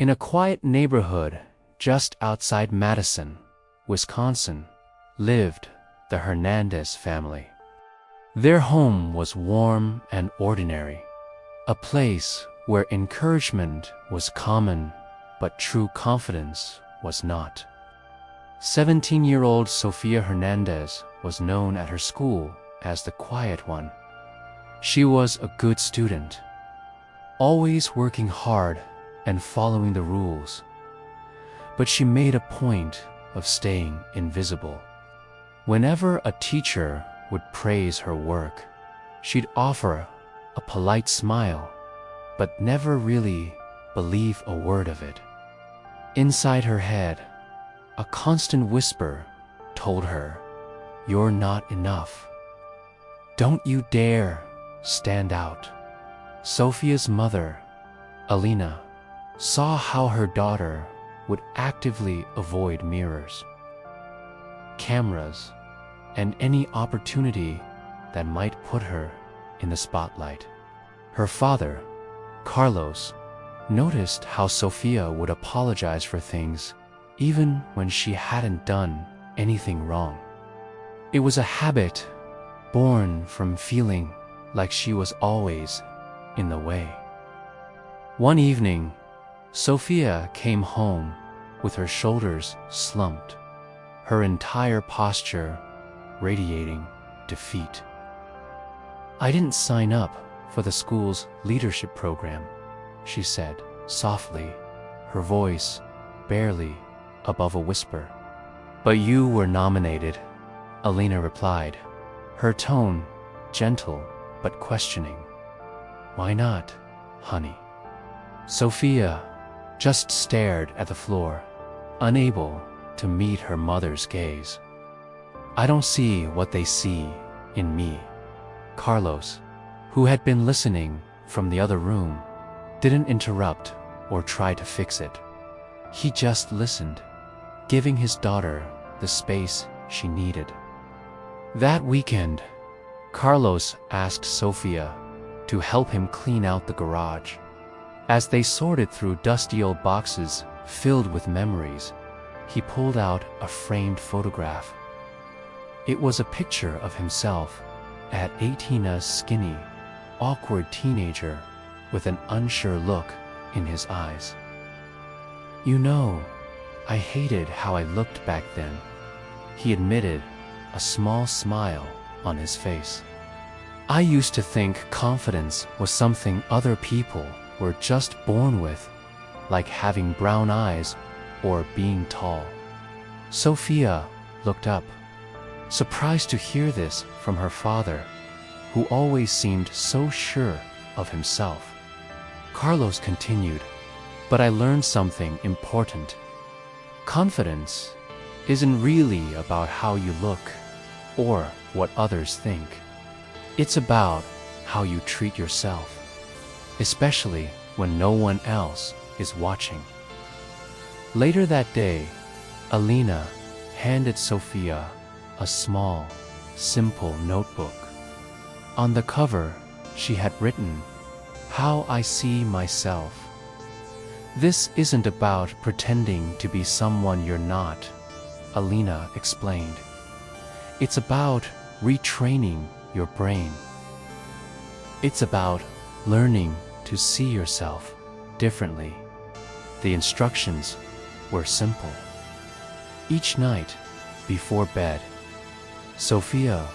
In a quiet neighborhood just outside Madison, Wisconsin, lived the Hernandez family. Their home was warm and ordinary, a place where encouragement was common, but true confidence was not. 17-year-old Sofia Hernandez was known at her school as the quiet one. She was a good student, always working hard and following the rules, but she made a point of staying invisible. Whenever a teacher would praise her work, she'd offer a polite smile, but never really believe a word of it. Inside her head, a constant whisper told her, "You're not enough. Don't you dare stand out." Sofia's mother, Alina, saw how her daughter would actively avoid mirrors, cameras, and any opportunity that might put her in the spotlight. Her father, Carlos, noticed how Sofia would apologize for things even when she hadn't done anything wrong. It was a habit born from feeling like she was always in the way. One evening, Sofia came home with her shoulders slumped, her entire posture radiating defeat. "I didn't sign up for the school's leadership program," she said softly, her voice barely above a whisper. "But you were nominated," Alina replied, her tone gentle but questioning. "Why not, honey?" Sofia just stared at the floor, unable to meet her mother's gaze. "I don't see what they see in me." Carlos, who had been listening from the other room, didn't interrupt or try to fix it. He just listened, giving his daughter the space she needed. That weekend, Carlos asked Sofia to help him clean out the garage. As they sorted through dusty old boxes filled with memories, he pulled out a framed photograph. It was a picture of himself at 18, a skinny, awkward teenager with an unsure look in his eyes. "You know, I hated how I looked back then," he admitted, a small smile on his face. "I used to think confidence was something other people were just born with, like having brown eyes or being tall." Sofia looked up, surprised to hear this from her father, who always seemed so sure of himself. Carlos continued, "But I learned something important. Confidence isn't really about how you look or what others think. It's about how you treat yourself, especially when no one else is watching." Later that day, Alina handed Sofia a small, simple notebook. On the cover, she had written, "How I see myself. This isn't about pretending to be someone you're not," Alina explained. "It's about retraining your brain. It's about learning to see yourself differently." The instructions were simple. Each night, before bed, Sofia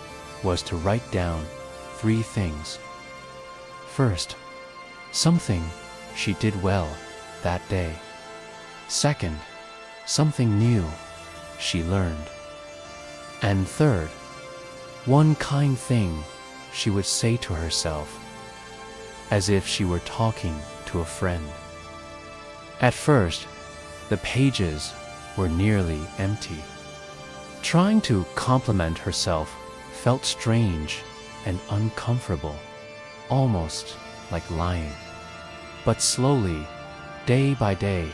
was to write down 3 things. First, something she did well that day. Second, something new she learned. And third, one kind thing she would say to herself, as if she were talking to a friend. At first, the pages were nearly empty. Trying to compliment herself felt strange and uncomfortable, almost like lying. But slowly, day by day,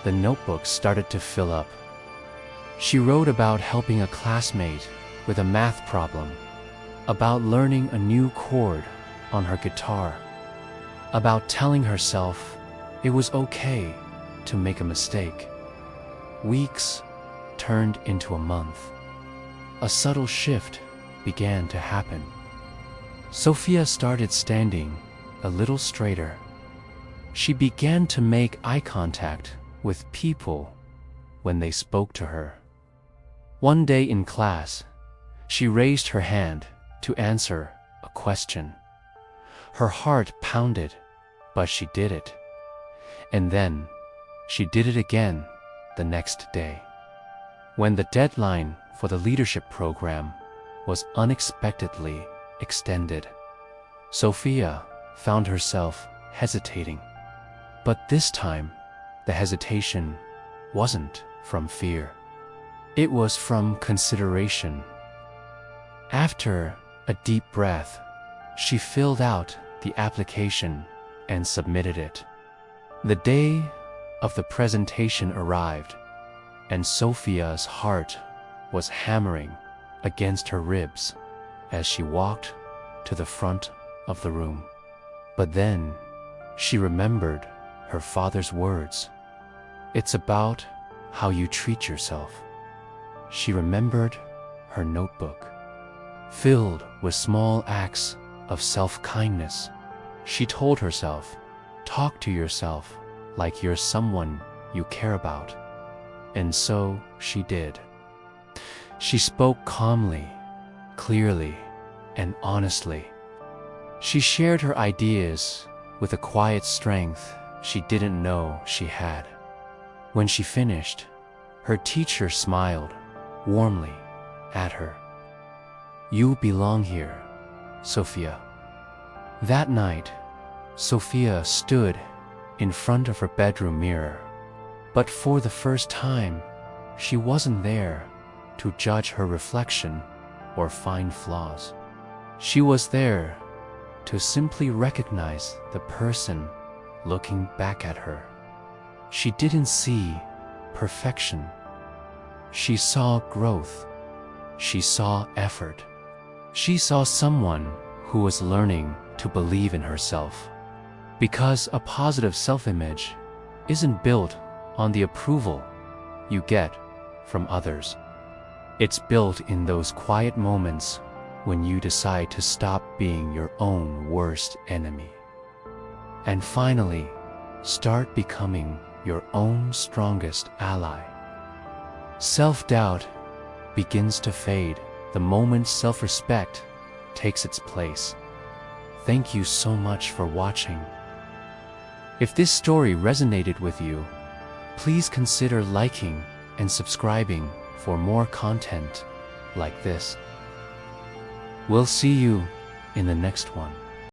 the notebook started to fill up. She wrote about helping a classmate with a math problem, about learning a new chord on her guitar, about telling herself it was okay to make a mistake. Weeks turned into a month. A subtle shift began to happen. Sophia started standing a little straighter. She began to make eye contact with people when they spoke to her. One day in class, she raised her hand to answer a question. Her heart pounded, but she did it. And then she did it again the next day. When the deadline for the leadership program was unexpectedly extended, Sophia found herself hesitating. But this time, the hesitation wasn't from fear. It was from consideration. After a deep breath, she filled out the application and submitted it. The day of the presentation arrived, and Sophia's heart was hammering against her ribs as she walked to the front of the room. But then she remembered her father's words. It's about how you treat yourself. She remembered her notebook, filled with small acts of self-kindness. She told herself, talk to yourself like you're someone you care about. And so she did. She spoke calmly, clearly, and honestly. She shared her ideas with a quiet strength she didn't know she had. When she finished, her teacher smiled warmly at her. You belong here, Sophia. That night, Sophia stood in front of her bedroom mirror. But for the first time, she wasn't there to judge her reflection or find flaws. She was there to simply recognize the person looking back at her. She didn't see perfection. She saw growth. She saw effort. She saw someone who was learning to believe in herself. Because a positive self-image isn't built on the approval you get from others. It's built in those quiet moments when you decide to stop being your own worst enemy. And finally, start becoming your own strongest ally. Self-doubt begins to fade the moment self-respect takes its place. Thank you so much for watching. If this story resonated with you, please consider liking and subscribing for more content like this. We'll see you in the next one.